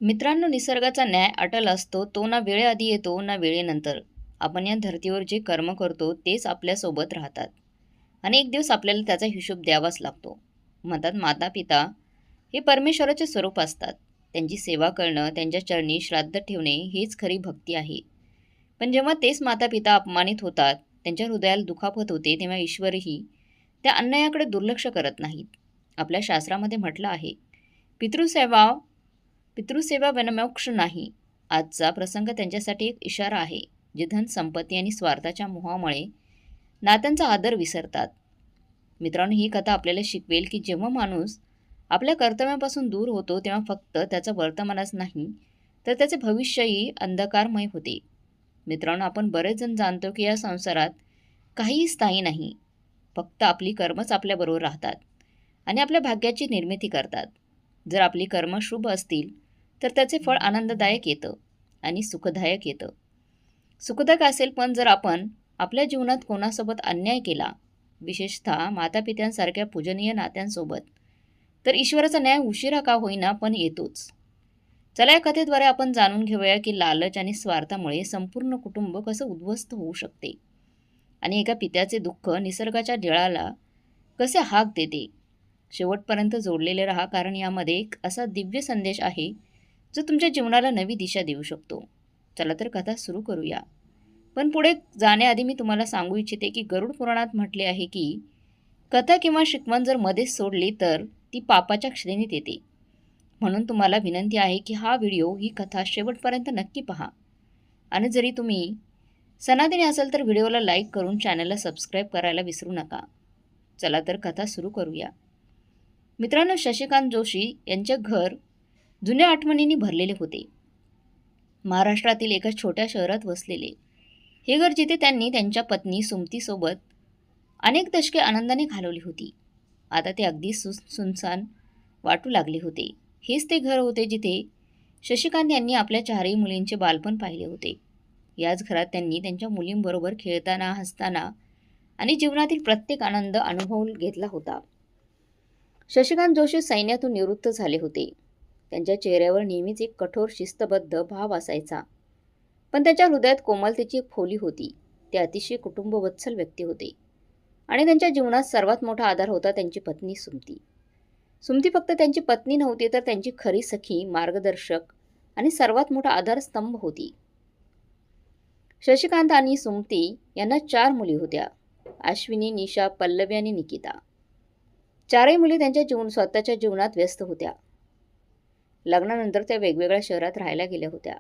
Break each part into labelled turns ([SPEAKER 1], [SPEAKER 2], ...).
[SPEAKER 1] मित्रांनो, निसर्गाचा न्याय अटल असतो. तो ना वेळेआधी येतो ना वेळेनंतर. आपण या धर्तीवर जे कर्म करतो तेच आपल्यासोबत राहतात आणि एक दिवस आपल्याला त्याचा हिशोब द्यावाच लागतो. म्हणतात माता पिता हे परमेश्वराचे स्वरूप असतात. त्यांची सेवा करणं, त्यांच्या चरणी श्राद्ध ठेवणे हीच खरी भक्ती आहे. पण जेव्हा तेच माता पिता अपमानित होतात, त्यांच्या हृदयाला दुखापत होते, तेव्हा ईश्वरही त्या अन्यायाकडे दुर्लक्ष करत नाहीत. आपल्या शास्त्रामध्ये म्हटलं आहे, पितृसेवा पितृसेवा वनमोक्ष नाही. आजचा प्रसंग त्यांच्यासाठी एक इशारा आहे, जे धन संपत्ती आणि स्वार्थाच्या मोहामुळे नात्यांचा आदर विसरतात. मित्रांनो, ही कथा आपल्याला शिकवेल की जेव्हा माणूस आपल्या कर्तव्यापासून दूर होतो, तेव्हा फक्त त्याचं वर्तमानच नाही, तर त्याचे भविष्यही अंधकारमय होते. मित्रांनो, आपण बरेच जण जाणतो की या संसारात काहीही स्थायी नाही. फक्त आपली कर्मच आपल्याबरोबर राहतात आणि आपल्या भाग्याची निर्मिती करतात. जर आपली कर्म शुभ असतील तर त्याचे फळ आनंददायक येतं आणि सुखदायक येतं. सुखदायक असेल, पण जर आपण आपल्या जीवनात कोणासोबत अन्याय केला, विशेषतः मातापित्यांसारख्या पूजनीय नात्यांसोबत, तर ईश्वराचा न्याय उशिरा का होईना पण येतोच. चला, या कथेद्वारे आपण जाणून घेऊया की लालच आणि स्वार्थामुळे संपूर्ण कुटुंब कसं उद्ध्वस्त होऊ शकते आणि एका पित्याचे दुःख निसर्गाच्या जळाला कसे हाक देते. शेवटपर्यंत जोडलेले राहा, कारण यामध्ये एक असा दिव्य संदेश आहे जो तुमच्या जीवनाला नवी दिशा देऊ शकतो. चला तर कथा सुरू करूया. पण पुढे जाण्याआधी मी तुम्हाला सांगू इच्छिते की गरुड पुराणात म्हटले आहे की कथा किंवा शिकवण जर मध्येच सोडली तर ती पापाच्या श्रेणीत येते. म्हणून तुम्हाला विनंती आहे की हा व्हिडिओ, ही कथा शेवटपर्यंत नक्की पहा. आणि जरी तुम्ही सनातनी असाल तर व्हिडिओला लाईक करून चॅनलला सबस्क्राईब करायला विसरू नका. चला तर कथा सुरू करूया. मित्रांनो, शशिकांत जोशी यांचे घर जुन्या आठवणींनी भरलेले होते. महाराष्ट्रातील एका छोट्या शहरात वसलेले हे घर, जिथे त्यांनी त्यांच्या पत्नी सुमतीसोबत अनेक दशके आनंदाने घालवली होती, आता ते अगदी सुनसान वाटू लागले होते. हेच ते घर होते जिथे शशिकांत यांनी आपल्या चारही मुलींचे बालपण पाहिले होते. याच घरात त्यांनी त्यांच्या मुलींबरोबर खेळताना, हसताना आणि जीवनातील प्रत्येक आनंद अनुभव घेतला होता. शशिकांत जोशी सैन्यातून निवृत्त झाले होते. त्यांच्या चेहऱ्यावर नेहमीच एक कठोर शिस्तबद्ध भाव असायचा, पण त्यांच्या हृदयात कोमलतेची एक खोली होती. ते अतिशय कुटुंबवत्सल व्यक्ती होते आणि त्यांच्या जीवनात सर्वात मोठा आधार होता त्यांची पत्नी सुमती. सुमती फक्त त्यांची पत्नी नव्हती, तर त्यांची खरी सखी, मार्गदर्शक आणि सर्वात मोठा आधारस्तंभ होती. शशिकांत आणि सुमती यांना 4 मुली होत्या: अश्विनी, निशा, पल्लवी आणि निकिता. चारही मुली त्यांच्या स्वतःच्या जीवनात व्यस्त होत्या. लग्नानंतर त्या वेगवेगळ्या शहरात राहायला गेल्या होत्या.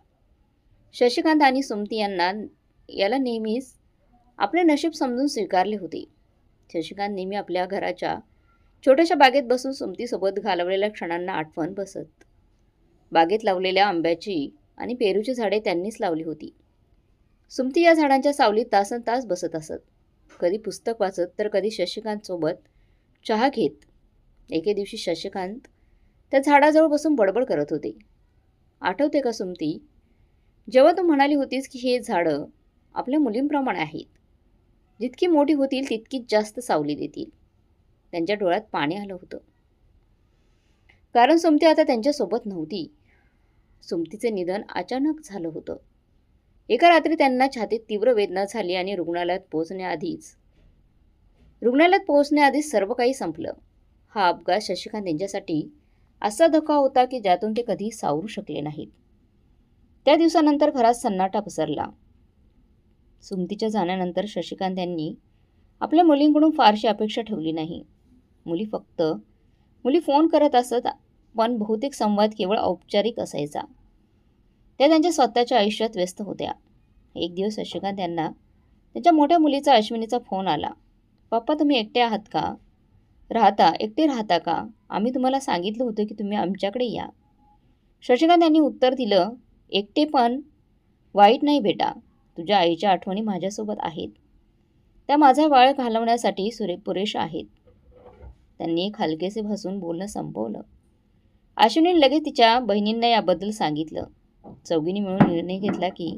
[SPEAKER 1] शशिकांत आणि सुमती याला नेहमीच आपले नशीब समजून स्वीकारले होते. शशिकांत नेहमी आपल्या घराच्या छोट्याशा बागेत बसून सुमतीसोबत घालवलेल्या क्षणांना आठवण बसत. बागेत लावलेल्या आंब्याची आणि पेरूची झाडे त्यांनीच लावली होती. सुमती या झाडांच्या सावलीत तासनतास बसत असत, कधी पुस्तक वाचत तर कधी शशिकांतसोबत चहा घेत. एके दिवशी शशिकांत त्या झाडाजवळ बसून बडबड करत होते. आठवते का सुमती, जेव्हा तू म्हणाली होतीस की हे झाडं आपल्या मुलींप्रमाणे आहेत, जितकी मोठी होतील तितकीच जास्त सावली देतील. त्यांच्या डोळ्यात पाणी आलं होतं, कारण सुमती आता त्यांच्यासोबत नव्हती. सुमतीचे निधन अचानक झालं होतं. एका रात्री त्यांना छातीत तीव्र वेदना झाली आणि रुग्णालयात पोहोचण्याआधीच सर्व काही संपलं. हा अपघात शशिकांत यांच्यासाठी असा धक्का होता की ज्यातून ते कधी सावरू शकले नाहीत. त्या दिवसानंतर घरात सन्नाटा पसरला. सुमतीच्या जाण्यानंतर शशिकांत यांनी आपल्या मुलींकडून फारशी अपेक्षा ठेवली नाही. मुली फोन करत असत, पण बहुतेक संवाद केवळ औपचारिक असायचा. त्या त्यांच्या स्वतःच्या आयुष्यात व्यस्त होत्या. एक दिवस शशिकांत यांना त्यांच्या मोठ्या मुलीचा, अश्विनीचा फोन आला. पप्पा, तुम्ही एकटे राहता का? आम्ही तुम्हाला सांगितलं होतं की तुम्ही आमच्याकडे या. शशिकांत यांनी उत्तर दिलं, एकटे पण वाईट नाही बेटा. तुझ्या आईच्या आठवणी माझ्यासोबत आहेत. त्या माझा वेळ घालवण्यासाठी पुरेशा आहेत. त्यांनी एक हलकेसे हसून बोलणं संपवलं. अश्विनीने लगेच तिच्या बहिणींना याबद्दल सांगितलं. चौघींनी मिळून निर्णय घेतला की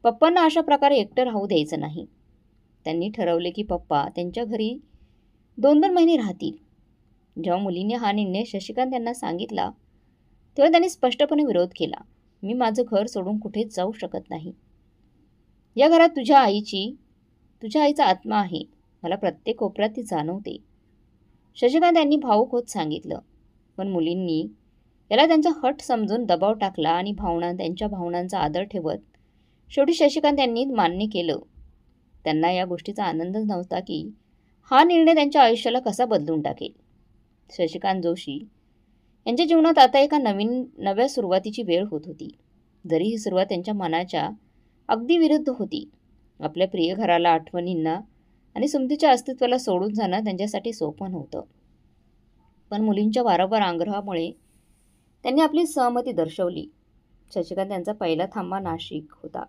[SPEAKER 1] पप्पांना अशा प्रकारे एकटं राहू द्यायचं नाही. त्यांनी ठरवले की पप्पा त्यांच्या घरी 2-2 महिने राहतील. जेव्हा मुलींनी हा निर्णय शशिकांत यांना सांगितला, तेव्हा त्यांनी स्पष्टपणे विरोध केला. मी माझं घर सोडून कुठेच जाऊ शकत नाही. या घरात तुझ्या आईचा आत्मा आहे. मला प्रत्येक कोपऱ्यात ती जाणवते. शशिकांत यांनी भावूक होत सांगितलं. पण मुलींनी याला त्यांचा हट समजून दबाव टाकला आणि त्यांच्या भावनांचा आदर ठेवत शेवटी शशिकांत यांनी मान्य केलं. त्यांना या गोष्टीचा आनंदच नव्हता की हा निर्णय त्यांच्या आयुष्याला कसा बदलून टाकेल. शशिकांत जोशी यांच्या जीवनात आता एका नव्या सुरुवातीची वेळ होत होती. जरी ही सुरुवात त्यांच्या मनाच्या अगदी विरुद्ध होती. आपल्या प्रिय घराला, आठवणींना आणि सुमतीच्या अस्तित्वाला सोडून जाणं त्यांच्यासाठी सोपं नव्हतं. पण मुलींच्या वारंवार आग्रहामुळे त्यांनी आपली सहमती दर्शवली. शशिकांत यांचा पहिला थांबा नाशिक होता.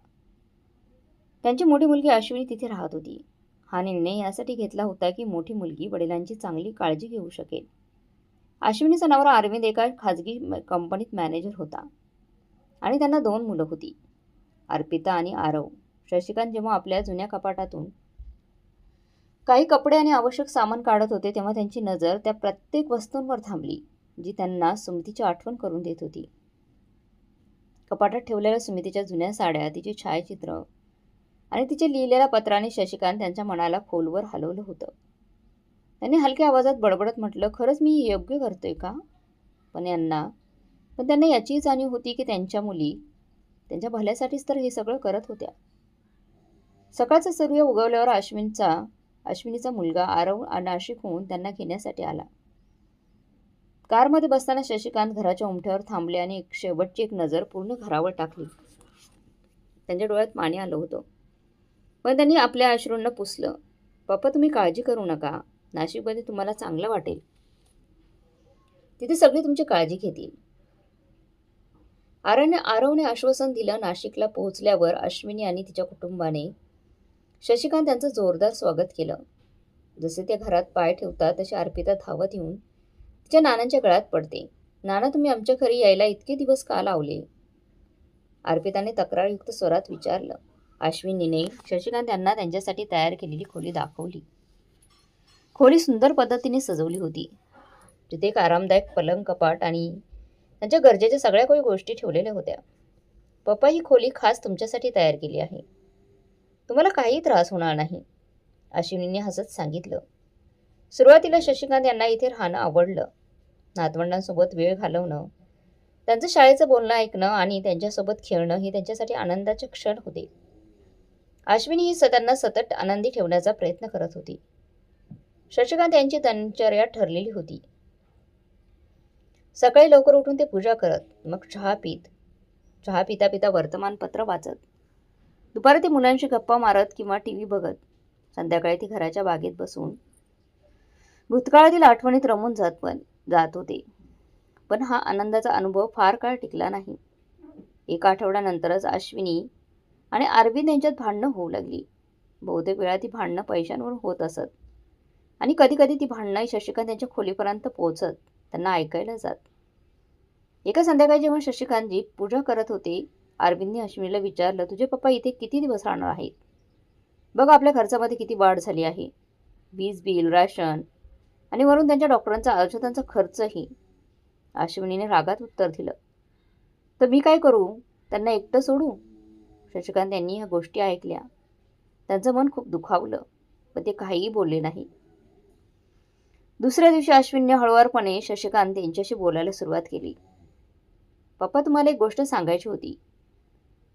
[SPEAKER 1] त्यांची मोठी मुलगी अश्विनी तिथे राहत होती. हा निर्णय यासाठी घेतला होता की मोठी मुलगी वडिलांची चांगली काळजी घेऊ शकेल. अश्विनीचा नवरा अरविंद एका खाजगी कंपनीत मॅनेजर होता आणि त्यांना 2 मुलं होती, अर्पिता आणि आरव. शशिकांत जेव्हा आपल्या जुन्या कपाटातून काही कपडे आणि आवश्यक सामान काढत होते तेव्हा त्यांची नजर त्या प्रत्येक वस्तूंवर थांबली जी त्यांना सुमतीची आठवण करून देत होती. कपाटात ठेवलेल्या सुमितीच्या जुन्या साड्या, तिची छायाचित्र आणि तिचे लिहिलेल्या पत्राने शशिकांत त्यांच्या मनाला खोलवर हलवलं होतं. त्यांनी हलक्या आवाजात बडबडत म्हटलं, खरंच मी योग्य करतोय का? पण त्यांना याचीही जाणीव होती की त्यांच्या मुली त्यांच्या भल्यासाठीच तर हे सगळं करत होत्या. सकाळचा सूर्य उगवल्यावर अश्विनीचा मुलगा आरव नाशिकहून त्यांना घेण्यासाठी आला. कारमध्ये बसताना शशिकांत घराच्या उमट्यावर थांबले आणि शेवटची एक नजर पूर्ण घरावर टाकली. त्यांच्या डोळ्यात पाणी आलं होतं, पण त्यांनी आपल्या अश्रूंना पुसलं. पप्पा, तुम्ही काळजी करू नका. नाशिकमध्ये तुम्हाला चांगलं वाटेल. तिथे सगळे तुमची काळजी घेतील. आरवने आश्वासन दिलं. नाशिकला पोहोचल्यावर अश्विनी आणि तिच्या कुटुंबाने शशिकांत यांचं जोरदार स्वागत केलं. जसे ते घरात पाय ठेवतात तशी अर्पिता धावत येऊन तिच्या नानांच्या गळ्यात पडते. नाना, तुम्ही आमच्या घरी यायला इतके दिवस का लावले? अर्पिताने तक्रारयुक्त स्वरात विचारलं. अश्विनीने शशिकांत यांना त्यांच्यासाठी तयार केलेली खोली दाखवली. खोली सुंदर पद्धतीने सजवली होती. तिथे एक आरामदायक पलंग, कपाट आणि त्यांच्या गरजेच्या सगळ्या काही गोष्टी ठेवलेल्या होत्या. पप्पा, ही खोली खास तुमच्यासाठी तयार केली आहे. तुम्हाला काही त्रास होणार नाही, अश्विनीने हसत सांगितलं. सुरुवातीला शशिकांत यांना इथे राहणं आवडलं. नातवंडांसोबत वेळ घालवणं, त्यांचं शाळेचं बोलणं ऐकणं आणि त्यांच्यासोबत खेळणं हे त्यांच्यासाठी आनंदाचे क्षण होते. अश्विनी ही त्यांना सतत आनंदी ठेवण्याचा प्रयत्न करत होती. शशिकांत यांची दिनचर्या ठरलेली होती. सकाळी लवकर उठून ते पूजा करत, मग चहा पिता पिता वर्तमानपत्र वाचत, दुपारी ते मुलांशी गप्पा मारत किंवा टीव्ही बघत, संध्याकाळी ती घराच्या बागेत बसून भूतकाळातील आठवणीत रमून जात होते. पण हा आनंदाचा अनुभव फार काळ टिकला नाही. एका आठवड्यानंतरच अश्विनी आणि अरविंद यांच्यात भांडणं होऊ लागली. बहुतेक वेळा ती भांडणं पैशांवरून होत असत आणि कधी कधी ती भांडणं शशिकांत यांच्या खोलीपर्यंत पोहोचत त्यांना ऐकायला जात. एका संध्याकाळी जेव्हा शशिकांतजी पूजा करत होते, अरविंदने अश्विनीला विचारलं, तुझे पप्पा इथे किती दिवस राहणार आहेत? बघ, आपल्या खर्चामध्ये किती वाढ झाली आहे. वीज बिल, राशन आणि वरून त्यांच्या डॉक्टरांचा औषधांचा खर्चही. अश्विनीने रागात उत्तर दिलं, तर मी काय करू? त्यांना एकटं सोडू? शशिकांत यांनी ह्या गोष्टी ऐकल्या. त्यांचं मन खूप दुखावलं, पण ते काहीही बोलले नाही. दुसऱ्या दिवशी अश्विनीने हळुवारपणे शशिकांत यांच्याशी बोलायला सुरुवात केली. पप्पा, तुम्हाला एक गोष्ट सांगायची होती.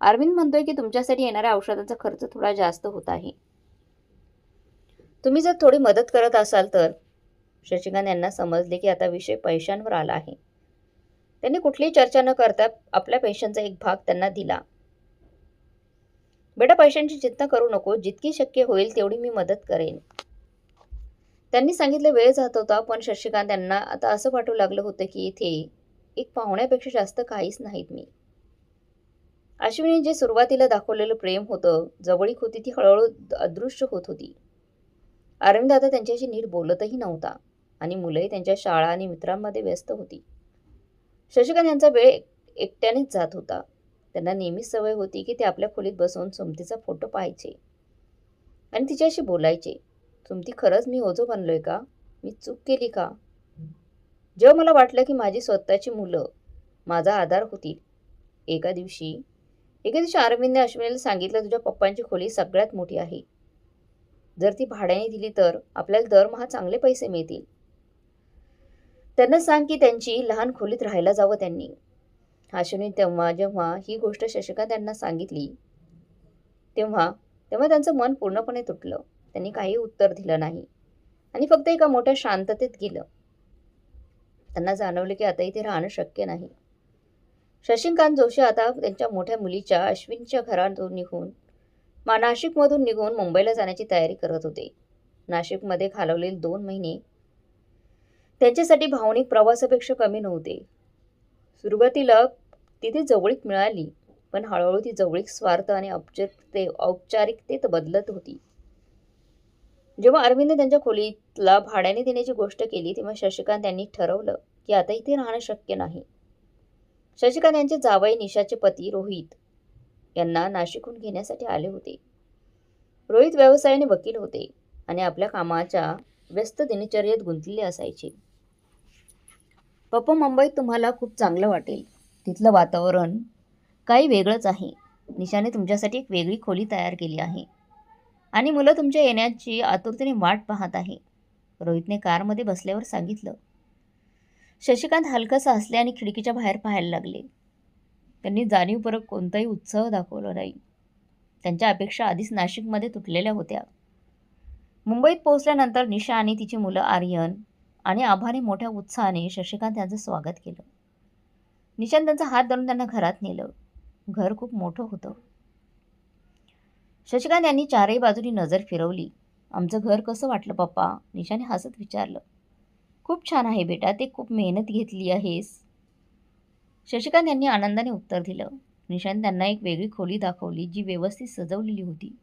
[SPEAKER 1] अरविंद म्हणतोय की तुमच्यासाठी येणाऱ्या औषधांचा खर्च थोडा जास्त होत आहे. तुम्ही जर थोडी मदत करत असाल तर. शशिकांत यांना समजले की आता विषय पैशांवर आला आहे. त्यांनी कुठलीही चर्चा न करता आपल्या पैशांचा एक भाग त्यांना दिला. बेटा, पैशांची चिंता करू नको. जितकी शक्य होईल तेवढी मी मदत करेन. त्यांनी सांगितलं. वेळ जात होता, पण शशिकांत यांना आता असं वाटू लागलं होतं की इथे एक पाहुण्यापेक्षा जास्त काहीच नाहीत मी. अश्विनी जे सुरुवातीला दाखवलेलं प्रेम होतं, जवळीक होती, ती हळूहळू अदृश्य होत होती. अरविंद आता त्यांच्याशी नीट बोलतही नव्हता आणि मुलंही त्यांच्या शाळा आणि मित्रांमध्ये व्यस्त होती. शशिकांत यांचा वेळ एकट्यानेच जात होता. त्यांना नेहमीच सवय होती की ते आपल्या खोलीत बसून सुमतीचा फोटो पाहायचे आणि तिच्याशी बोलायचे. सुमती, खरंच मी ओझं बनलोय का? मी चूक केली का? जेव्हा मला वाटलं की माझी स्वतःची मुलं माझा आधार होतील. एके दिवशी अरविंदने अश्विनीला सांगितलं, तुझ्या पप्पांची खोली सगळ्यात मोठी आहे. जर ती भाड्याने दिली तर आपल्याला दरमहा चांगले पैसे मिळतील. त्यांना सांग की त्यांची लहान खोलीत राहायला जावं त्यांनी. अश्विनी जेव्हा ही गोष्ट शशिकांत यांना सांगितली तेव्हा तेव्हा त्यांचं मन पूर्णपणे तुटलं. त्यांनी काही उत्तर दिलं नाही आणि फक्त एका मोठ्या शांततेत गेलं. त्यांना जाणवलं की आता इथे राहणं शक्य नाही. शशिकांत जोशी आता त्यांच्या मोठ्या मुलीच्या अश्विनीच्या घरातून नाशिकमधून निघून मुंबईला जाण्याची तयारी करत होते. नाशिकमध्ये घालवलेले 2 महिने त्यांच्यासाठी भावनिक प्रवासापेक्षा कमी नव्हते. सुरुवातीला तिथे जवळीक मिळाली, पण हळूहळू ती जवळीक स्वार्थ आणि औपचारिकतेत बदलत होती. जेव्हा अरविंद त्यांच्या खोलीला भाड्याने देण्याची गोष्ट केली तेव्हा शशिकांत यांनी ठरवलं की आता इथे राहणं शक्य नाही. शशिकांत यांचे जावई निशाचे पती रोहित यांना नाशिकहून घेण्यासाठी आले होते. रोहित व्यवसायाने वकील होते आणि आपल्या कामाच्या व्यस्त दिनचर्येत गुंतलेले असायचे. पप्पा, मुंबईत तुम्हाला खूप चांगलं वाटेल. तिथलं वातावरण काही वेगळंच आहे. निशाने तुमच्यासाठी एक वेगळी खोली तयार केली आहे आणि मुलं तुमच्या येण्याची आतुरतेने वाट पाहत आहे, रोहितने कारमध्ये बसल्यावर सांगितलं. शशिकांत हलकंसं हसले आणि खिडकीच्या बाहेर पाहायला लागले. त्यांनी जाणीवपूर्वक कोणताही उत्साह दाखवला नाही. त्यांच्या अपेक्षा आधीच नाशिकमध्ये तुटलेल्या होत्या. मुंबईत पोहोचल्यानंतर निशा आणि तिची मुलं आर्यन आणि आभाने मोठ्या उत्साहाने शशिकांत यांचं स्वागत केलं. निशाने त्यांचा हात धरून त्यांना घरात नेलं. घर खूप मोठं होतं. शशिकांत यांनी चारही बाजूनी नजर फिरवली. आमचं घर कसं वाटलं पप्पा? निशाने हसत विचारलं. खूप छान आहे बेटा, ते खूप मेहनत घेतली आहेस. शशिकांत यांनी आनंदाने उत्तर दिलं. निशाने त्यांना एक वेगळी खोली दाखवली जी व्यवस्थित सजवलेली होती.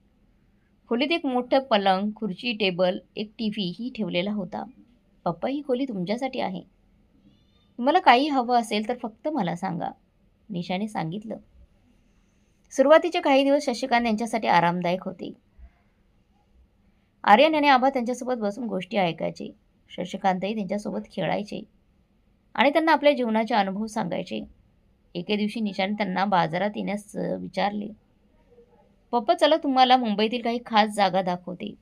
[SPEAKER 1] खोलीत एक मोठं पलंग, खुर्ची, टेबल, एक टीव्ही ही ठेवलेला होता. पप्पा, ही खोली तुमच्यासाठी आहे. तुम्हाला काही हवं असेल तर फक्त मला सांगा, निशाने सांगितलं. सुरुवातीचे काही दिवस शशिकांत यांच्यासाठी आरामदायक होते. आर्यन आणि आभा त्यांच्यासोबत बसून गोष्टी ऐकायचे. शशिकांतही त्यांच्यासोबत खेळायचे आणि त्यांना आपल्या जीवनाचे अनुभव सांगायचे. एके दिवशी निशाने त्यांना बाजारात येण्यास विचारले. पप्पा, चला तुम्हाला मुंबईतील काही खास जागा दाखवते.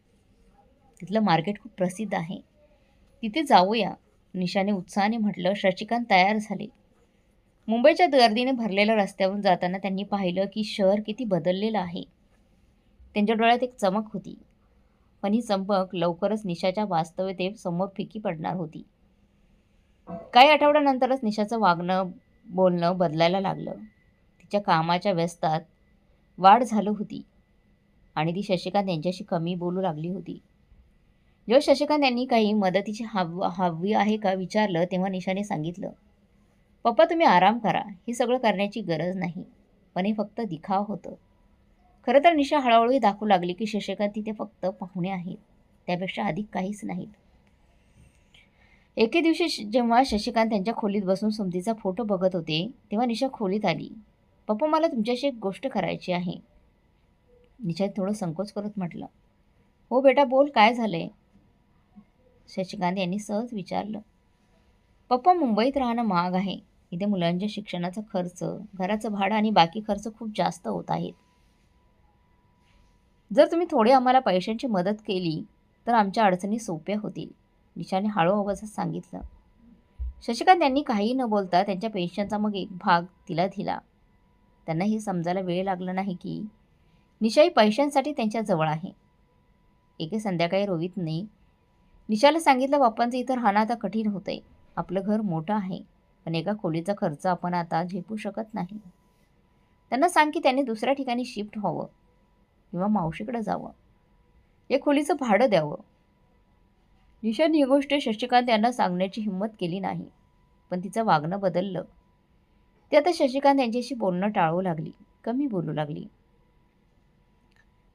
[SPEAKER 1] तिथलं मार्केट खूप प्रसिद्ध आहे, तिथे जाऊया, निशाने उत्साहाने म्हटलं. शशिकांत तयार झाले. मुंबईच्या गर्दीने भरलेल्या रस्त्यावरून जाताना त्यांनी पाहिलं की शहर किती बदललेलं आहे. त्यांच्या डोळ्यात एक चमक होती, पण ही चमक लवकरच निशाच्या वास्तवतेसमोर फिकी पडणार होती. काही आठवड्यानंतरच निशाचं वागणं बोलणं बदलायला लागलं. तिच्या कामाच्या व्यस्तात वाढ झाली होती आणि ती शशिकांत यांच्याशी कमी बोलू लागली होती. जेव्हा शशिकांत यांनी काही मदतीची हवी आहे का विचारलं तेव्हा निशाने सांगितलं. पप्पा, तुम्ही आराम करा, हे सगळं करण्याची गरज नाही, पण हे फक्त दिखाव होतं. खरं तर निशा हळूहळू दाखवू लागली की शशिकांत तिथे फक्त पाहुणे आहेत, त्यापेक्षा अधिक काहीच नाहीत. एके दिवशी जेव्हा शशिकांत त्यांच्या खोलीत बसून सुमतीचा फोटो बघत होते तेव्हा निशा खोलीत आली. पप्पा, मला तुमच्याशी एक गोष्ट करायची आहे, निशा थोडं संकोच करत म्हटलं. हो बेटा, बोल, काय झालंय? शशिकांत यांनी सहज विचारलं. पप्पा, मुंबईत राहणं महाग आहे. इथे मुलांच्या शिक्षणाचा खर्च, घराचं भाडं आणि बाकी खर्च खूप जास्त होत आहेत. जर तुम्ही थोडी आम्हाला पैशांची मदत केली तर आमच्या अडचणी सोप्या होतील, निशाने हळू आवाजात सांगितलं. शशिकांत यांनी काही न बोलता त्यांच्या पेन्शनचा मग एक भाग तिला दिला. त्यांना हे समजायला वेळ लागला नाही की निशाही पैशांसाठी त्यांच्याजवळ आहे. एके संध्याकाळी रोहितने निशाला सांगितलं, पप्पांचं इथं राहणं आता कठीण होतंय. आपलं घर मोठं आहे, पण एका खोलीचा खर्च आपण आता झेपू शकत नाही. त्यांना सांग की त्यांनी दुसऱ्या ठिकाणी शिफ्ट व्हावं किंवा मावशीकडे जावं, या खोलीचं भाडं द्यावं. निशाने ही गोष्ट शशिकांत यांना सांगण्याची हिंमत केली नाही, पण तिचं वागणं बदललं. ती आता शशिकांत यांच्याशी बोलणं टाळू लागली, कमी बोलू लागली.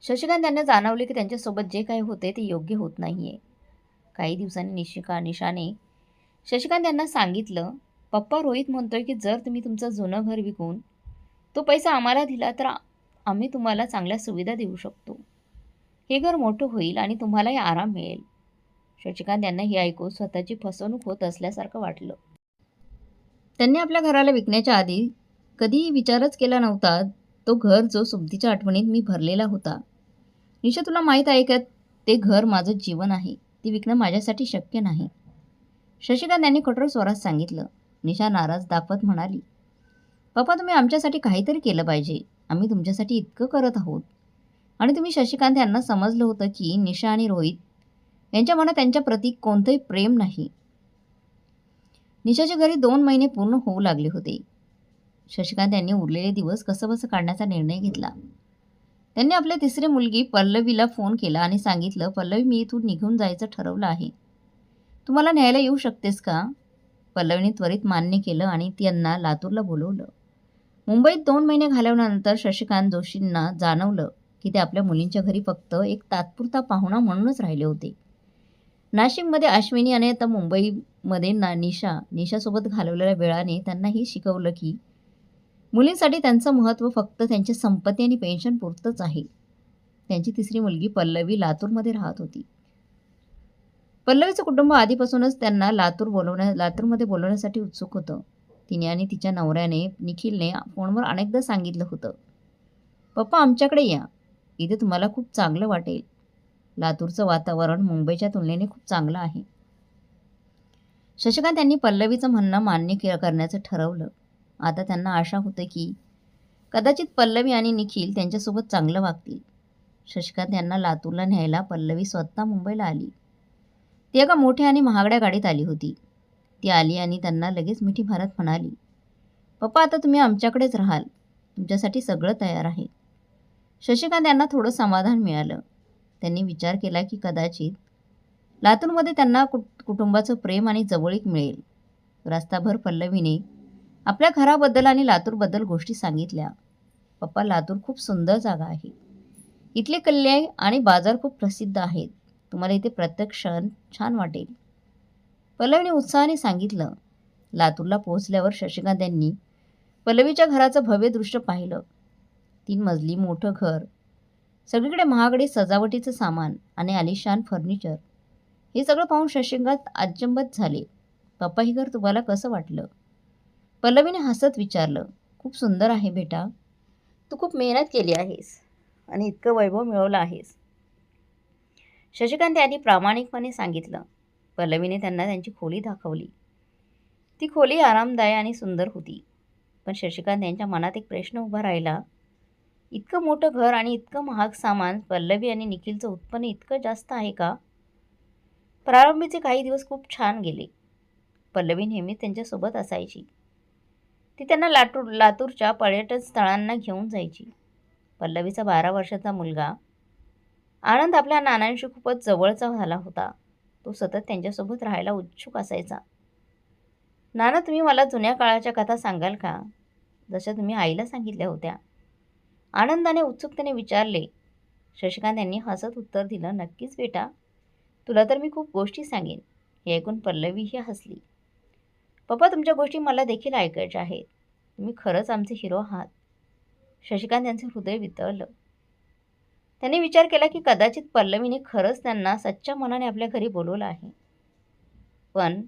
[SPEAKER 1] शशिकांत यांना जाणवले की त्यांच्यासोबत जे काही होते ते योग्य होत नाहीये. काही दिवसांनी निशाने शशिकांत यांना सांगितलं, पप्पा, रोहित म्हणतोय की जर तुम्ही तुमचं जुनं घर विकून तो पैसा आम्हाला दिला तर आम्ही तुम्हाला चांगल्या सुविधा देऊ शकतो. हे घर मोठं होईल आणि तुम्हालाही आराम मिळेल. शशिकांत यांना हे ऐकून स्वतःची फसवणूक होत असल्यासारखं वाटलं. त्यांनी आपल्या घराला विकण्याच्या आधी कधीही विचारच केला नव्हता. तो घर जो सोबतीच्या आठवणीत मी भरलेला होता. निशा, तुला माहीत आहे का, ते घर माझं जीवन आहे. ते विकणं माझ्यासाठी शक्य नाही. शशिकांत यांनी कठोर स्वरात सांगितलं. निशा नाराज दाखवत म्हणाली, पप्पा, तुम्ही आमच्यासाठी काहीतरी केलं पाहिजे. आम्ही तुमच्यासाठी इतकं करत आहोत. आणि तुम्ही शशिकांत यांना समजलं होतं की निशा आणि रोहित यांच्या मनात त्यांच्या प्रती कोणतंही प्रेम नाही. निशाच्या घरी 2 महिने पूर्ण होऊ लागले होते. शशिकांत यांनी उरलेले दिवस कसंबसं काढण्याचा निर्णय घेतला. त्यांनी आपल्या तिसरी मुलगी पल्लवीला फोन केला आणि सांगितलं, पल्लवी, मी इथून निघून जायचं ठरवलं आहे. तुम्हाला न्यायला येऊ शकतेस का? पल्लवीने त्वरित मान्य केलं आणि त्यांना लातूरला बोलवलं. मुंबईत 2 महिने घालवल्यानंतर शशिकांत जोशींना जाणवलं की ते आपल्या मुलींच्या घरी फक्त एक तात्पुरता पाहुणा म्हणूनच राहिले होते. नाशिकमध्ये अश्विनी आणि आता मुंबईमध्ये निशासोबत घालवलेल्या वेळाने त्यांनाही शिकवलं की मुलींसाठी त्यांचं महत्त्व फक्त त्यांची संपत्ती आणि पेन्शन पुरतंच आहे. त्यांची तिसरी मुलगी पल्लवी लातूरमध्ये राहत होती. पल्लवीचं कुटुंब आधीपासूनच त्यांना लातूरमध्ये बोलवण्यासाठी उत्सुक होतं. तिने आणि तिच्या नवऱ्याने निखिलने फोनवर अनेकदा सांगितलं होतं, पप्पा, आमच्याकडे या. इथे तुम्हाला खूप चांगलं वाटेल. लातूरचं वातावरण मुंबईच्या तुलनेने खूप चांगलं आहे. शशिकांत यांनी पल्लवीचं म्हणणं मान्य करण्याचं ठरवलं. आता त्यांना आशा होती की कदाचित पल्लवी आणि निखिल त्यांच्यासोबत चांगलं वागतील. शशिकांत यांना लातूरला न्यायला पल्लवी स्वतः मुंबईला आली. ती एका मोठ्या आणि महागड्या गाडीत आली होती. ती आली आणि त्यांना लगेच मिठी मारत म्हणाली, पप्पा, आता तुम्ही आमच्याकडेच राहाल. तुमच्यासाठी सगळं तयार आहे. शशिकांत यांना थोडं समाधान मिळालं. त्यांनी विचार केला की कदाचित लातूरमध्ये त्यांना कुटुंबाचं प्रेम आणि जवळीक मिळेल. रस्ताभर पल्लवीने आपल्या घराबद्दल आणि लातूरबद्दल गोष्टी सांगितल्या. पप्पा, लातूर खूप सुंदर जागा आहे. इथले किल्ले आणि बाजार खूप प्रसिद्ध आहेत. तुम्हाला इथे प्रत्येक क्षण छान वाटेल. पल्लवीने उत्साहाने सांगितलं. लातूरला पोहोचल्यावर शशिकांत यांनी पल्लवीच्या घराचं भव्य दृश्य पाहिलं. 3 मजली मोठं घर, सगळीकडे महागडे सजावटीचं सामान आणि आलिशान फर्निचर. हे सगळं पाहून शशिकांत अचंबित झाले. पप्पा, हे घर तुम्हाला कसं वाटलं? पल्लवीने हसत विचारलं. खूप सुंदर आहे बेटा. तू खूप मेहनत केली आहेस आणि इतकं वैभव मिळवलं आहेस. शशिकांत यांनी प्रामाणिकपणे सांगितलं. पल्लवीने त्यांना त्यांची खोली दाखवली. ती खोली आरामदायक आणि सुंदर होती. पण शशिकांत यांच्या मनात एक प्रश्न उभा राहिला. इतकं मोठं घर आणि इतकं महाग सामान, पल्लवी आणि निखिलचं उत्पन्न इतकं जास्त आहे का? प्रारंभीचे काही दिवस खूप छान गेले. पल्लवी नेहमी त्यांच्यासोबत असायची. ती त्यांना लातूरच्या पर्यटन स्थळांना घेऊन जायची. पल्लवीचा 12 वर्षाचा मुलगा आनंद आपल्या नानांशी खूपच जवळचा झाला होता. तो सतत त्यांच्यासोबत राहायला उत्सुक असायचा. नाना, तुम्ही मला जुन्या काळाच्या कथा सांगाल का, जशा तुम्ही आईला सांगितल्या होत्या? आनंदाने उत्सुकतेने विचारले. शशिकांत यांनी हसत उत्तर दिलं, नक्कीच बेटा, तुला तर मी खूप गोष्टी सांगेन. हे ऐकून पल्लवीही हसली. पप्पा, तुमच्या गोष्टी मला देखील ऐकायच्या आहेत. तुम्ही खरंच आमचे हिरो आहात. शशिकांत यांचे हृदय वितळलं. त्यांनी विचार केला की कदाचित पल्लवीने खरंच त्यांना सच्च्या मनाने आपल्या घरी बोलवलं आहे. पण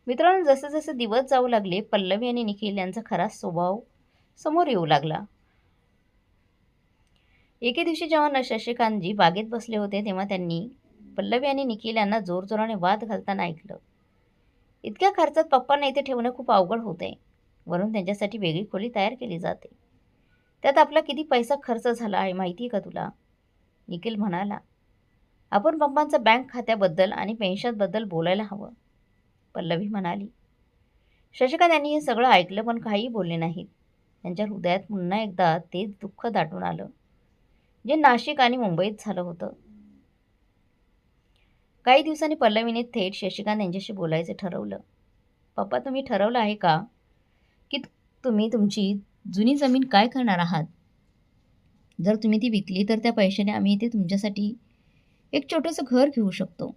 [SPEAKER 1] मित्रांनो, जसे जसे दिवस जाऊ लागले, पल्लवी आणि निखिल यांचा खरा स्वभाव समोर येऊ लागला. एके दिवशी जेव्हा शशिकांतजी बागेत बसले होते, तेव्हा त्यांनी पल्लवी आणि निखिल यांना जोरजोराने वाद घालताना ऐकलं. इतक्या खर्चात पप्पांना इथे ठेवणं खूप अवघड होतंय. वरून त्यांच्यासाठी वेगळी खोली तयार केली जाते. त्यात आपला किती पैसा खर्च झाला आहे माहिती आहे का तुला? निखिल म्हणाला. आपण पप्पांच्या बँक खात्याबद्दल आणि पेन्शनबद्दल बोलायला हवं, पल्लवी म्हणाली. शशिकांत यांनी हे सगळं ऐकलं पण काहीही बोलले नाहीत. त्यांच्या हृदयात पुन्हा एकदा तेच दुःख दाटून आलं, जे नाशिक आणि मुंबईत झालं होतं. काही दिवसांनी पल्लवीने थेट शशिकांत यांच्याशी बोलायचं ठरवलं. पप्पा, तुम्ही ठरवलं आहे का की तुम्ही तुमची जुनी जमीन काय करणार आहात? जर तुम्ही ती विकली तर त्या पैशाने आम्ही इथे तुमच्यासाठी एक छोटंसं घर घेऊ शकतो.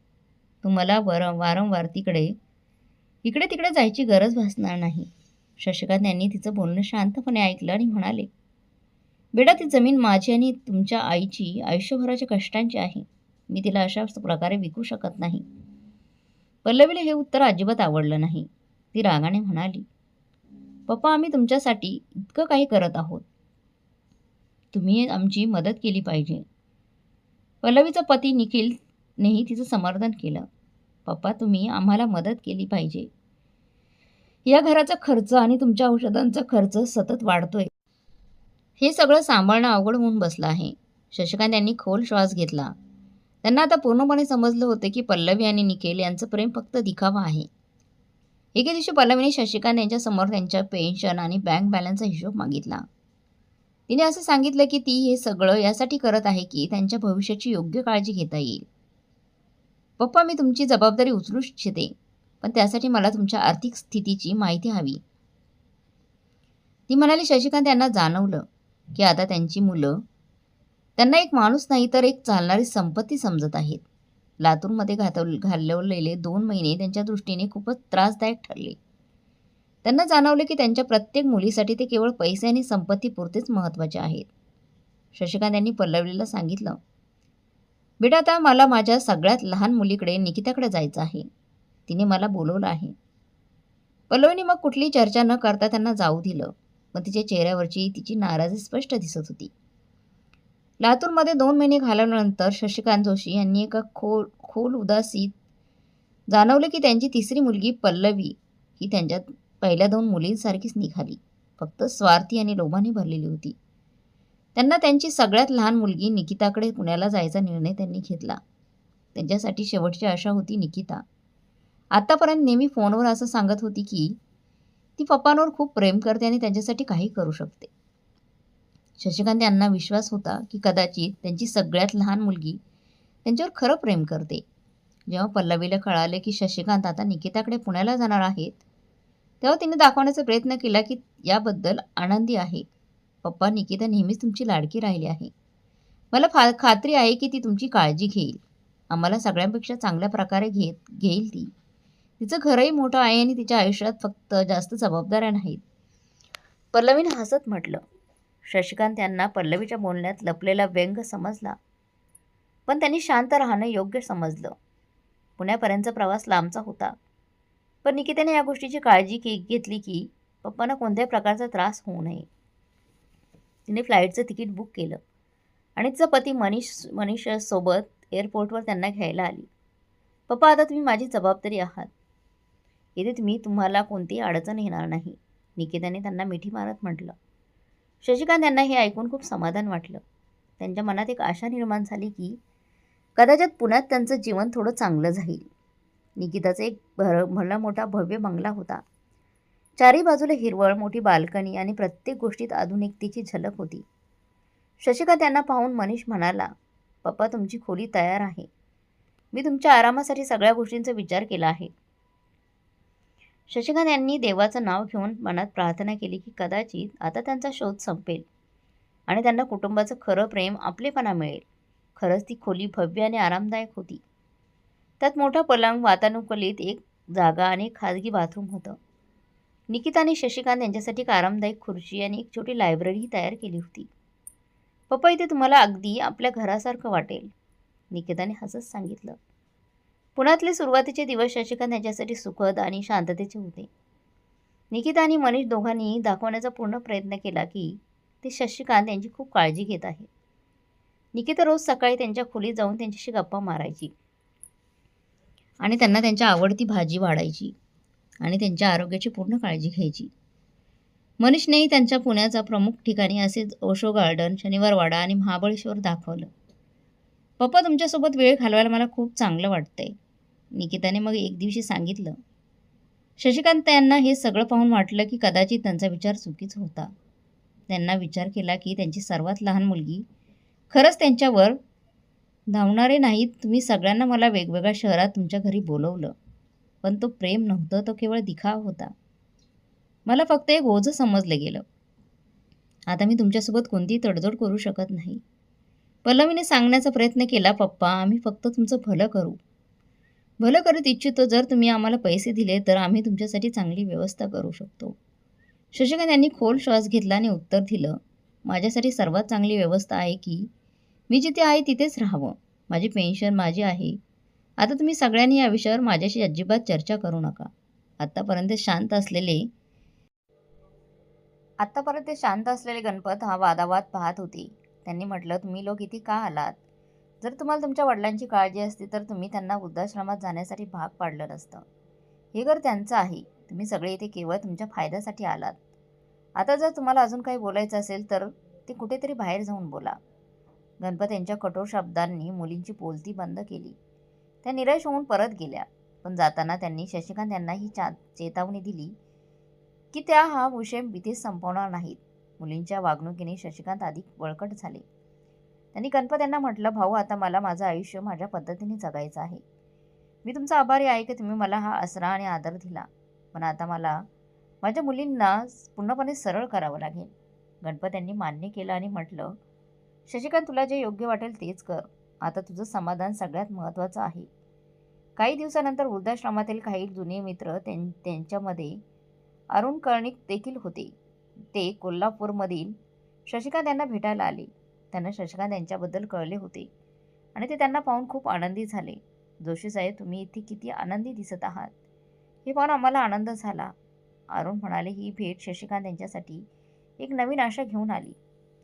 [SPEAKER 1] तुम्हाला वारंवार इकडे तिकडे जायची गरज भासणार नाही. शशिकांत यांनी तिचं बोलणं शांतपणे ऐकलं आणि म्हणाले, बेटा, ती जमीन माझी आणि तुमच्या आईची आयुष्यभराच्या कष्टांची आहे. मी तिला अशा प्रकारे विकू शकत नाही. पल्लवीला हे उत्तर अजिबात आवडलं नाही. ती रागाने म्हणाली, पप्पा, आम्ही तुमच्यासाठी इतकं काही करत आहोत. तुम्ही आमची मदत केली पाहिजे. पल्लवीचा पती निखिलनेही तिचं समर्थन केलं. पप्पा, तुम्ही आम्हाला मदत केली पाहिजे. या घराचा खर्च आणि तुमच्या औषधांचा खर्च सतत वाढतोय. हे सगळं सांभाळणं अवघड होऊन बसलं आहे. शशिकांत यांनी खोल श्वास घेतला. त्यांना आता पूर्णपणे समजलं होतं की पल्लवी आणि निखिल यांचं प्रेम फक्त दिखावा आहे. एके दिवशी पल्लवीने शशिकांत यांच्यासमोर त्यांच्या पेन्शन आणि बँक बॅलन्सचा हिशोब मागितला. तिने असं सांगितलं की ती हे सगळं यासाठी करत आहे की त्यांच्या भविष्याची योग्य काळजी घेता येईल. पप्पा, मी तुमची जबाबदारी उचलू इच्छिते, पण त्यासाठी मला तुमच्या आर्थिक स्थितीची माहिती हवी. ती म्हणाली. शशिकांत यांना जाणवलं की आता त्यांची मुलं त्यांना एक माणूस नाही तर एक चालणारी संपत्ती समजत आहेत. लातूरमध्ये घालवलेले 2 महिने त्यांच्या दृष्टीने खूपच त्रासदायक ठरले. त्यांना जाणवले की त्यांच्या प्रत्येक मुलीसाठी ते केवळ पैसे आणि संपत्तीपुरतेच महत्त्वाचे आहेत. शशिकांत यांनी पल्लवीला सांगितलं, बेटा, आता मला माझ्या सगळ्यात लहान मुलीकडे निकिताकडे जायचं आहे. तिने मला बोलवलं आहे. पल्लवीने मग कुठलीही चर्चा न करता त्यांना जाऊ दिलं, पण तिच्या चेहऱ्यावरची तिची नाराजी स्पष्ट दिसत होती. लातूरमध्ये 2 महिने घालवल्यानंतर शशिकांत जोशी यांनी एका खोल उदासीत जाणवले की त्यांची तिसरी मुलगी पल्लवी ही त्यांच्या पहिल्या 2 मुलींसारखीच निघाली, फक्त स्वार्थी आणि लोभाने भरलेली होती. त्यांना त्यांची सगळ्यात लहान मुलगी निकिताकडे पुण्याला जायचा निर्णय त्यांनी घेतला. त्यांच्यासाठी शेवटची आशा होती निकिता. आतापर्यंत नेहमी फोनवर असं सांगत होती की ती पप्पांवर खूप प्रेम करते आणि त्यांच्यासाठी काही करू शकते. शशिकांत यांना विश्वास होता की कदाचित त्यांची सगळ्यात लहान मुलगी त्यांच्यावर खरं प्रेम करते. जेव्हा पल्लवीला कळाले की शशिकांत आता निकिताकडे पुण्याला जाणार आहेत, तेव्हा तिने दाखवण्याचा प्रयत्न केला की याबद्दल आनंदी आहे. पप्पा, निकिता नेहमीच तुमची लाडकी राहिली आहे. मला खात्री आहे की ती तुमची काळजी घेईल. आम्हाला सगळ्यांपेक्षा चांगल्या प्रकारे घेईल ती. तिचं घरही मोठं आहे आणि तिच्या आयुष्यात फक्त जास्त जबाबदाऱ्या नाहीत. पल्लवीने हसत म्हटलं. शशिकांत यांना पल्लवीच्या बोलण्यात लपलेला व्यंग समजला, पण त्यांनी शांत राहणं योग्य समजलं. पुण्यापर्यंतचा प्रवास लांबचा होता, पण निकिताने या गोष्टीची काळजी घेतली की पप्पांना कोणत्याही प्रकारचा त्रास होऊ नये. तिने फ्लाईटचं तिकीट बुक केलं आणि तिचा पती मनीष सोबत एअरपोर्टवर त्यांना घ्यायला आली. पप्पा, आता तुम्ही माझी जबाबदारी आहात. इथे तुम्हाला कोणतीही अडचण येणार नाही, निकिताने त्यांना मिठी मारत म्हटलं. शशिकांत यांना हे ऐकून खूप समाधान वाटलं. त्यांच्या मनात एक आशा निर्माण झाली की कदाचित पुण्यात त्यांचं जीवन थोडं चांगलं जाईल. निकिताचा एक भला मोठा भव्य बंगला होता. चारी बाजूला हिरवळ, मोठी बाल्कनी आणि प्रत्येक गोष्टीत आधुनिकतेची झलक होती. शशिकांत यांना पाहून मनीष म्हणाला, पप्पा, तुमची खोली तयार आहे. मी तुमच्या आरामासाठी सगळ्या गोष्टींचा विचार केला आहे. शशिकांत यांनी देवाचं नाव घेऊन मनात प्रार्थना केली की कदाचित आता त्यांचा शोध संपेल आणि त्यांना कुटुंबाचं खरं प्रेम, आपलेपणा मिळेल. खरंच ती खोली भव्य आणि आरामदायक होती. त्यात मोठा पलंग, वातानुकूलित एक जागा आणि एक खाजगी बाथरूम होतं. निकिता आणि शशिकांत यांच्यासाठी एक आरामदायक खुर्ची आणि एक छोटी लायब्ररीही तयार केली होती. पप्पा, इथे तुम्हाला अगदी आपल्या घरासारखं वाटेल, निकिताने हसत सांगितलं. पुण्यातले सुरुवातीचे दिवस शशिकांत यांच्यासाठी सुखद आणि शांततेचे होते. निकिता आणि मनीष दोघांनी दाखवण्याचा पूर्ण प्रयत्न केला की ते शशिकांत यांची खूप काळजी घेत आहे. निकिता रोज सकाळी त्यांच्या खोलीत जाऊन त्यांच्याशी गप्पा मारायची आणि त्यांना त्यांच्या आवडती भाजी वाढायची आणि त्यांच्या आरोग्याची पूर्ण काळजी घ्यायची. मनीषनेही त्यांच्या पुण्याच्या प्रमुख ठिकाणी असेच ओशो गार्डन, शनिवारवाडा आणि महाबळेश्वर दाखवलं. पप्पा, तुमच्यासोबत वेळ घालवायला मला खूप चांगलं वाटतंय, निकिताने मग एक दिवशी सांगितलं. शशिकांत यांना हे सगळं पाहून वाटलं की कदाचित त्यांचा विचार चुकीचा होता. त्यांना विचार केला की त्यांची सर्वात लहान मुलगी खरंच त्यांच्यावर धावणारे नाहीत. तुम्ही सगळ्यांना मला वेगवेगळ्या शहरात तुमच्या घरी बोलवलं, पण तो प्रेम नव्हतं, तो केवळ दिखावा होता. मला फक्त एक ओझं समजलं गेलं. आता मी तुमच्यासोबत कोणतीही तडजोड करू शकत नाही. पल्लवीने सांगण्याचा प्रयत्न केला, पप्पा, आम्ही फक्त तुमचं भलं करत इच्छितो. जर तुम्ही आम्हाला पैसे दिले तर आम्ही तुमच्यासाठी चांगली व्यवस्था करू शकतो. शशिकांत यांनी खोल श्वास घेतला आणि उत्तर दिलं, माझ्यासाठी सर्वात चांगली व्यवस्था आहे की मी जिथे आहे तिथेच राहावं. माझी पेन्शन माझी आहे. आता तुम्ही सगळ्यांनी या विषयावर माझ्याशी अजिबात चर्चा करू नका. आत्तापर्यंत शांत असलेले आत्तापर्यंत ते शांत असलेले गणपत हा वादावाद पाहत होते. त्यांनी म्हटलं, तुम्ही लोक इथे का आलात? जर तुम्हाला तुमच्या वडिलांची काळजी असती तर तुम्ही त्यांना वृद्धाश्रमात जाण्यासाठी भाग पाडलं नसतं. हे घर त्यांचं आहे. तुम्ही सगळे इथे केवळ तुमच्या फायद्यासाठी आलात. आता जर तुम्हाला अजून काही बोलायचं असेल तर ते कुठेतरी बाहेर जाऊन बोला. गणपत यांच्या कठोर शब्दांनी मुलींची बोलती बंद केली. त्या निराश होऊन परत गेल्या. पण जाताना त्यांनी शशिकांत यांना ही चेतावणी दिली की त्या हा विषय इथेच संपवणार नाहीत. मुलींच्या वागणुकीने शशिकांत अधिक बळकट झाले. त्यांनी गणपत यांना म्हटलं, भाऊ, आता मला माझं आयुष्य माझ्या पद्धतीने जगायचं आहे. मी तुमचा आभारी आहे की तुम्ही मला हा आसरा आणि आदर दिला. पण आता मला माझ्या मुलींना पूर्णपणे सरळ करावं लागेल. गणपत यांनी मान्य केलं आणि म्हटलं, शशिकांत, तुला जे योग्य वाटेल तेच कर. आता तुझं समाधान सगळ्यात महत्त्वाचं आहे. काही दिवसानंतर वृद्धाश्रमातील काही जुने मित्र त्यांच्यामध्ये अरुण कर्णिक देखील होते. ते कोल्हापूरमधील शशिकांत यांना भेटायला आले. त्यांना शशिकांत यांच्याबद्दल कळले होते आणि ते त्यांना पाहून खूप आनंदी झाले. जोशी साहेब, तुम्ही इथे किती आनंदी दिसत आहात. हे पाहून आम्हाला आनंद झाला. अरुण म्हणाले, ही भेट शशिकांत यांच्यासाठी एक नवीन आशा घेऊन आली.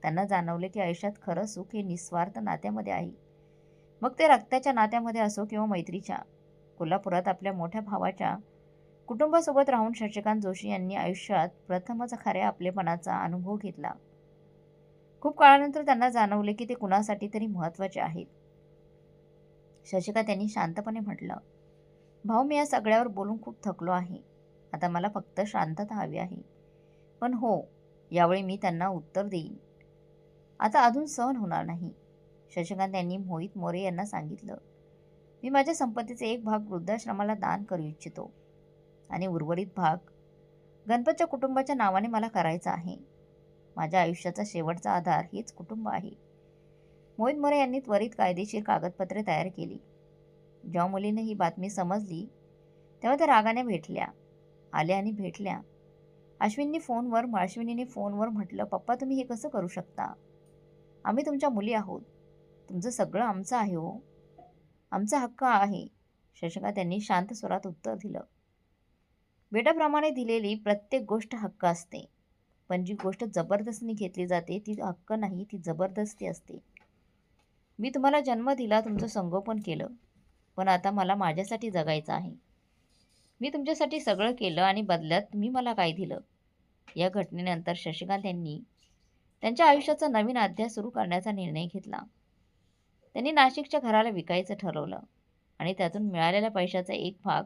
[SPEAKER 1] त्यांना जाणवले की आयुष्यात खरं सुख हे निस्वार्थ नात्यामध्ये आहे. मग ते रक्ताच्या नात्यामध्ये असो किंवा मैत्रीच्या. कोल्हापुरात आपल्या मोठ्या भावाच्या कुटुंबासोबत राहून शशिकांत जोशी यांनी आयुष्यात प्रथमच खऱ्या आपलेपणाचा अनुभव घेतला. खूप काळानंतर त्यांना जाणवले की ते कुणासाठी तरी महत्त्वाचे आहेत. शशिकांत यांनी शांतपणे म्हटलं, भाऊ, मी या सगळ्यावर बोलून खूप थकलो आहे. आता मला फक्त शांतता हवी आहे. पण हो, यावेळी मी त्यांना उत्तर देईन. आता अजून सहन होणार नाही. शशिकांत यांनी मोहित मोरे यांना सांगितलं, मी माझ्या संपत्तीचे एक भाग वृद्धाश्रमाला दान करू इच्छितो आणि उर्वरित भाग गणपतच्या कुटुंबाच्या नावाने मला करायचा आहे. माझ्या आयुष्याचा शेवटचा आधार हेच कुटुंब आहे. मोहित मोरे यांनी त्वरित कायदेशीर कागदपत्रे तयार केली. जेव्हा मुलीने ही बातमी समजली तेव्हा त्या रागाने आल्या आणि भेटल्या. अश्विनीने फोनवर म्हटलं, पप्पा, तुम्ही हे कसं करू शकता? आम्ही तुमच्या मुली आहोत. तुमचं सगळं आमचं आहे हो. आमचा हक्क आहे. शशिकांत यांनी शांत स्वरात उत्तर दिलं, बेटाप्रमाणे दिलेली प्रत्येक गोष्ट हक्क असते. पण जी गोष्ट जबरदस्तीने घेतली जाते ती हक्क नाही, ती जबरदस्ती असते. मी तुम्हाला जन्म दिला, तुमचं संगोपन केलं. पण आता मला माझ्यासाठी जगायचं आहे. मी तुमच्यासाठी सगळं केलं आणि बदल्यात तुम्ही मला काय दिलं? या घटनेनंतर शशिकांत यांनी त्यांच्या आयुष्याचा नवीन अध्याय सुरू करण्याचा निर्णय घेतला. त्यांनी नाशिकच्या घराला विकायचं ठरवलं आणि त्यातून मिळालेल्या पैशाचा एक भाग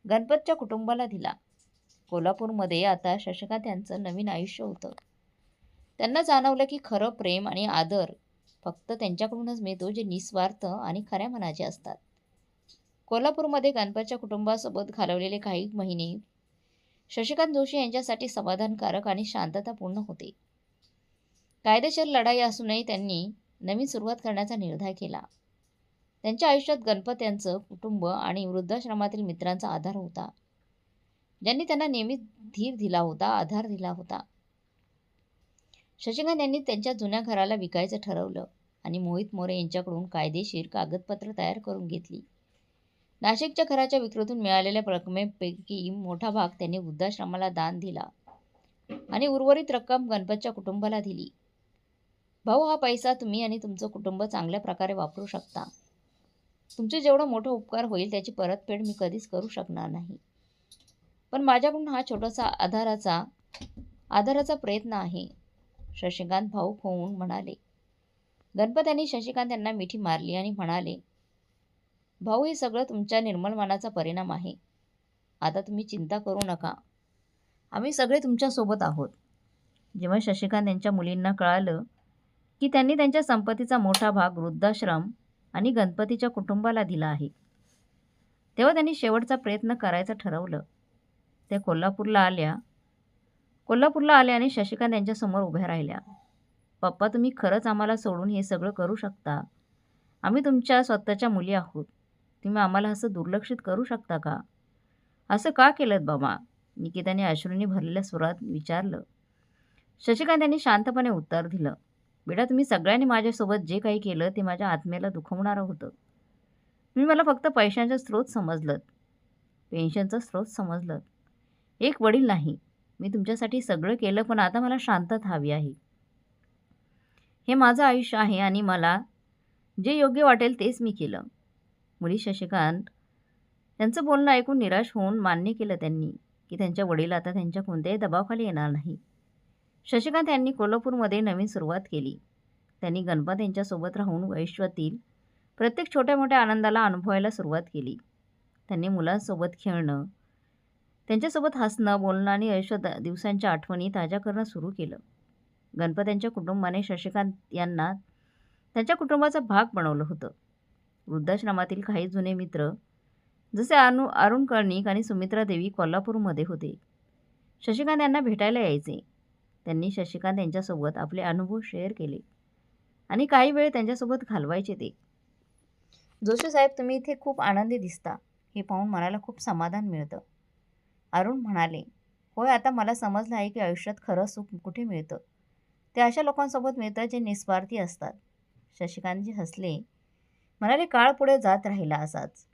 [SPEAKER 1] गणपतच्या कुटुंबाला दिला. कोल्हापूरमध्ये आता शशिकांत यांचं नवीन आयुष्य होतं. त्यांना जाणवलं की खरं प्रेम आणि आदर फक्त त्यांच्याकडूनच मिळतो जे निस्वार्थ आणि खऱ्या मनाचे असतात. कोल्हापूरमध्ये गणपतच्या कुटुंबासोबत घालवलेले काही महिने शशिकांत जोशी यांच्यासाठी समाधानकारक आणि शांततापूर्ण होते. कायदेशीर लढाई असूनही त्यांनी नवीन सुरुवात करण्याचा निर्धार केला. त्यांच्या आयुष्यात गणपत यांचं कुटुंब आणि वृद्धाश्रमातील मित्रांचा आधार होता, ज्यांनी त्यांना नेहमी धीर दिला होता, आधार दिला होता. शशिकांत यांनी त्यांच्या जुन्या घराला विकायचं ठरवलं आणि मोहित मोरे यांच्याकडून कायदेशीर कागदपत्र तयार करून घेतली. नाशिकच्या घराच्या विक्रीतून मिळालेल्या रकमेपैकी मोठा भाग त्यांनी वृद्धाश्रमाला दान दिला आणि उर्वरित रक्कम गणपतच्या कुटुंबाला दिली. भाऊ, हा पैसा तुम्ही आणि तुमचं कुटुंब चांगल्या प्रकारे वापरू शकता. तुमचे जेवढं मोठं उपकार होईल त्याची परतफेड मी कधीच करू शकणार नाही. पण माझ्याकडून हा छोटासा आधाराचा प्रयत्न आहे. शशिकांत भाऊक होऊन म्हणाले. गणपत यांनी शशिकांत यांना मिठी मारली आणि म्हणाले, भाऊ, हे सगळं तुमच्या निर्मल मनाचा परिणाम आहे. आता तुम्ही चिंता करू नका. आम्ही सगळे तुमच्यासोबत आहोत. जेव्हा शशिकांत यांच्या मुलींना कळालं की त्यांनी त्यांच्या संपत्तीचा मोठा भाग वृद्धाश्रम आणि गणपतीच्या कुटुंबाला दिला आहे, तेव्हा त्यांनी शेवटचा प्रयत्न करायचं ठरवलं. त्या कोल्हापूरला आल्या आणि शशिकांत यांच्यासमोर उभ्या राहिल्या. पप्पा, तुम्ही खरंच आम्हाला सोडून हे सगळं करू शकता? आम्ही तुमच्या स्वतःच्या मुली आहोत. तुम्ही आम्हाला असं दुर्लक्षित करू शकता का? असं का केलं बाबा? निकिताने अश्रूंनी भरलेल्या स्वरात विचारलं. शशिकांत यांनी शांतपणे उत्तर दिलं, बेटा, तुम्ही सगळ्यांनी माझ्यासोबत जे काही केलं ते माझ्या आत्मेला दुखवणारं होतं. तुम्ही मला फक्त पैशांचा स्रोत समजलत, पेन्शनचा स्रोत समजलत, एक वडील नाही. मी तुमच्यासाठी सगळं केलं, पण आता मला शांतता हवी आहे. हे माझं आयुष्य आहे आणि मला जे योग्य वाटेल तेच मी केलं. मुली शशिकांत त्यांचं बोलणं ऐकून निराश होऊन मान्य केलं त्यांनी, की त्यांच्या वडील आता त्यांच्या कोणत्याही दबावाखाली येणार नाही. शशिकांत यांनी कोल्हापूरमध्ये नवीन सुरुवात केली. त्यांनी गणपत यांच्यासोबत राहून आयुष्यातील प्रत्येक छोट्या-मोठ्या आनंदाला अनुभवायला सुरुवात केली. त्यांनी मुलांसोबत खेळणं, त्यांच्यासोबत हसणं, बोलणं आणि दिवसांच्या आठवणी ताज्या करणं सुरू केलं. गणपत यांच्या कुटुंबाने शशिकांत यांना त्यांच्या कुटुंबाचा भाग बनवलं होतं. वृद्धाश्रमातील काही जुने मित्र जसे अरुण कर्णिक आणि सुमित्रा देवी कोल्हापूरमध्ये होते. शशिकांत यांना भेटायला यायचे. त्यांनी शशिकांत यांच्यासोबत आपले अनुभव शेअर केले आणि काही वेळ त्यांच्यासोबत घालवायचे ते. जोशी साहेब, तुम्ही इथे खूप आनंदी दिसता. हे पाहून मनाला खूप समाधान मिळतं. अरुण म्हणाले, होय, आता मला समजलं आहे की आयुष्यात खरं सुख कुठे मिळतं. ते अशा लोकांसोबत मिळतं जे निस्वार्थी असतात. शशिकांतजी हसले, म्हणाले, काळ पुढे जात राहिला असाच.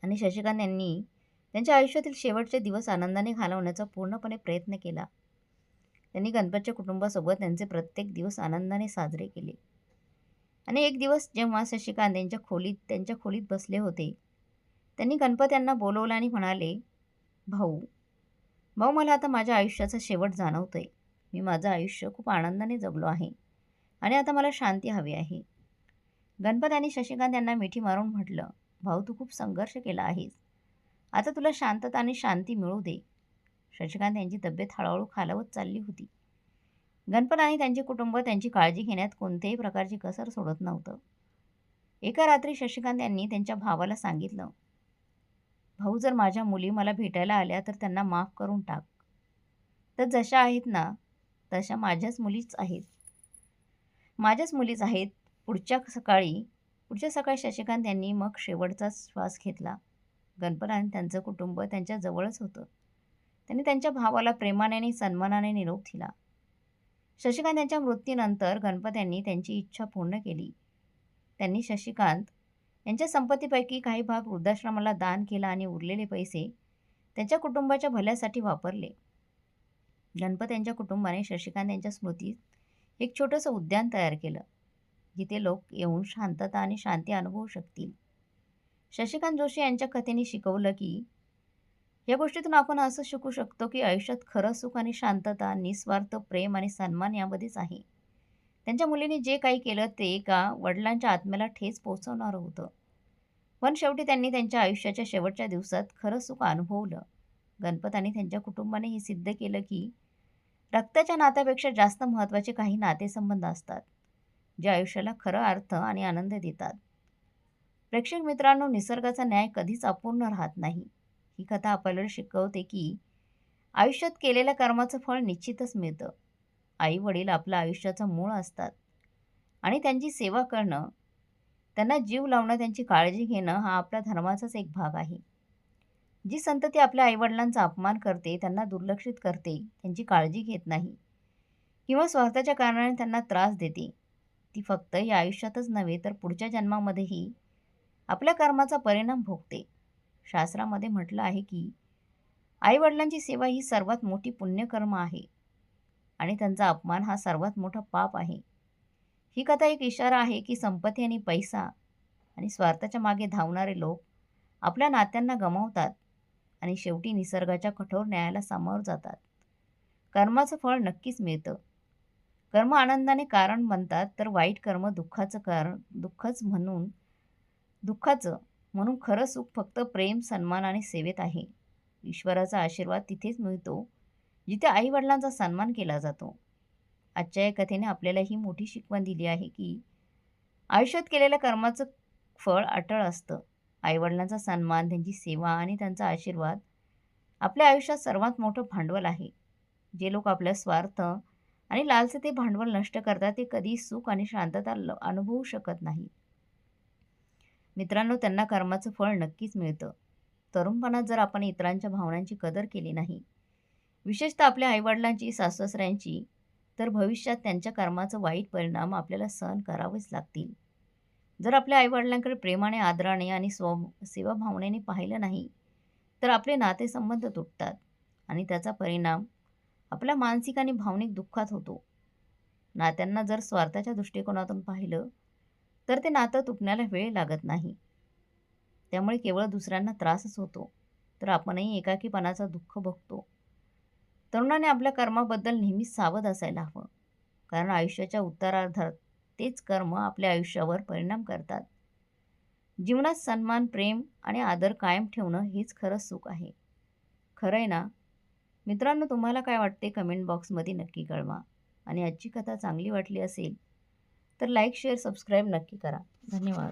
[SPEAKER 1] आणि शशिकांत यांनी त्यांच्या आयुष्यातील शेवटचे दिवस आनंदाने घालवण्याचा पूर्णपणे प्रयत्न केला. त्यांनी गणपतच्या कुटुंबासोबत त्यांचे प्रत्येक दिवस आनंदाने साजरे केले. आणि एक दिवस जेव्हा शशिकांत त्यांच्या खोलीत बसले होते, त्यांनी गणपत यांना बोलवलं आणि म्हणाले, भाऊ, मला आता माझ्या आयुष्याचा शेवट जाणवतोय. मी माझं आयुष्य खूप आनंदाने जगलो आहे आणि आता मला शांती हवी आहे. गणपत आणि शशिकांत यांना मिठी मारून म्हटलं, भाऊ, तू खूप संघर्ष केला आहेस. आता तुला शांतता आणि शांती मिळू दे. शशिकांत यांची तब्येत हळूहळू खालावत चालली होती. गणपत आणि त्यांचे कुटुंब त्यांची काळजी घेण्यात कोणत्याही प्रकारची कसर सोडत नव्हतं. एका रात्री शशिकांत यांनी त्यांच्या भावाला सांगितलं, भाऊ, जर माझ्या मुली मला भेटायला आल्या तर त्यांना माफ करून टाक. तर जशा आहेत ना तशा माझ्याच मुलीच आहेत. पुढच्या सकाळी शशिकांत यांनी मग शेवटचा श्वास घेतला. गणपत आणि त्यांचं कुटुंब त्यांच्या जवळच होतं. त्यांनी त्यांच्या भावाला प्रेमाने आणि सन्मानाने निरोप दिला. शशिकांत यांच्या मृत्यूनंतर गणपत यांनी त्यांची इच्छा पूर्ण केली. त्यांनी शशिकांत यांच्या संपत्तीपैकी काही भाग वृद्धाश्रमाला दान केला आणि उरलेले पैसे त्यांच्या कुटुंबाच्या भल्यासाठी वापरले. गणपत यांच्या कुटुंबाने शशिकांत यांच्या स्मृतीत एक छोटंसं उद्यान तयार केलं, जिथे लोक येऊन शांतता आणि शांती अनुभवू शकतील. शशिकांत जोशी यांच्या कथेने शिकवलं की या गोष्टीतून आपण असं शिकू शकतो की आयुष्यात खरं सुख आणि शांतता, निस्वार्थ प्रेम आणि सन्मान यामध्येच आहे. त्यांच्या मुलीने जे काही केलं ते एका वडिलांच्या आत्म्याला ठेच पोहोचवणारं होतं. पण शेवटी त्यांनी त्यांच्या आयुष्याच्या शेवटच्या दिवसात खरं सुख अनुभवलं. गणपत आणि त्यांच्या कुटुंबाने हे सिद्ध केलं की रक्ताच्या नात्यापेक्षा जास्त महत्त्वाचे काही नातेसंबंध असतात, जे आयुष्याला खरा अर्थ आणि आनंद देतात. प्रेक्षक मित्रांनो, निसर्गाचा न्याय कधीच अपूर्ण राहत नाही. ही कथा आपल्याला शिकवते की आयुष्यात केलेल्या कर्माचं फळ निश्चितच मिळतं. आई वडील आपलं आयुष्याचं मूळ असतात आणि त्यांची सेवा करणं, त्यांना जीव लावणं, त्यांची काळजी घेणं हा आपल्या धर्माचाच एक भाग आहे. जी संतती आपल्या आईवडिलांचा अपमान करते, त्यांना दुर्लक्षित करते, त्यांची काळजी घेत नाही किंवा स्वार्थाच्या कारणाने त्यांना त्रास देते, ती फक्त या आयुष्यातच नव्हे तर पुढच्या जन्मामध्येही आपल्या कर्माचा परिणाम भोगते. शास्त्रामध्ये म्हटलं आहे की आईवडिलांची सेवा ही सर्वात मोठी पुण्यकर्म आहे आणि त्यांचा अपमान हा सर्वात मोठा पाप आहे. ही कथा एक इशारा आहे की संपत्ती आणि पैसा आणि स्वार्थाच्या मागे धावणारे लोक आपल्या नात्यांना गमावतात आणि शेवटी निसर्गाच्या कठोर न्यायाला सामोरं जातात. कर्माचं फळ नक्कीच मिळतं. कर्म आनंदाने कारण बनतात, तर वाईट कर्म दुःखाचं म्हणून खरं सुख फक्त प्रेम, सन्मान आणि सेवेत आहे. ईश्वराचा आशीर्वाद तिथेच मिळतो जिथे आईवडिलांचा सन्मान केला जातो. आजच्या या कथेने आपल्याला ही मोठी शिकवण दिली आहे की आयुष्यात केलेल्या कर्माचं फळ अटळ असतं. आईवडिलांचा सन्मान, त्यांची सेवा आणि त्यांचा आशीर्वाद आपल्या आयुष्यात सर्वात मोठं भांडवल आहे. जे लोक आपल्या स्वार्थ आणि लालसेचे भांडवल नष्ट करतात ते कधी सुख आणि शांतता अनुभवू शकत नाही. मित्रांनो, त्यांना कर्माचं फळ नक्कीच मिळतं. तरुणपणात जर आपण इतरांच्या भावनांची कदर केली नाही, विशेषतः आपल्या आईवडिलांची, सासू-सासऱ्यांची, तर भविष्यात त्यांच्या कर्माचं वाईट परिणाम आपल्याला सहन करावेच लागतील. जर आपल्या आईवडिलांकडे प्रेमाने, आदराने आणि सेवाभावनेने पाहिलं नाही, तर आपले नातेसंबंध तुटतात आणि त्याचा परिणाम आपल्या मानसिक आणि भावनिक दुःखात होतो. नात्यांना जर स्वार्थाच्या दृष्टिकोनातून पाहिलं, तर ते नातं तुटण्याला वेळ लागत नाही. त्यामुळे केवळ दुसऱ्यांना त्रासच होतो, तर आपणही एकाकीपणाचं दुःख भोगतो. तरुणाने आपल्या कर्माबद्दल नेहमीच सावध असायला हवं, कारण आयुष्याच्या उत्तरार्धात तेच कर्म आपल्या आयुष्यावर परिणाम करतात. जीवनात सन्मान, प्रेम आणि आदर कायम ठेवणं हेच खरं सुख आहे. खरं आहे ना? मित्रांनो, तुम्हाला काय वाटते कमेंट बॉक्समध्ये नक्की कळवा. आणि आजची कथा चांगली वाटली असेल तर लाईक, शेअर, सबस्क्राईब नक्की करा. धन्यवाद.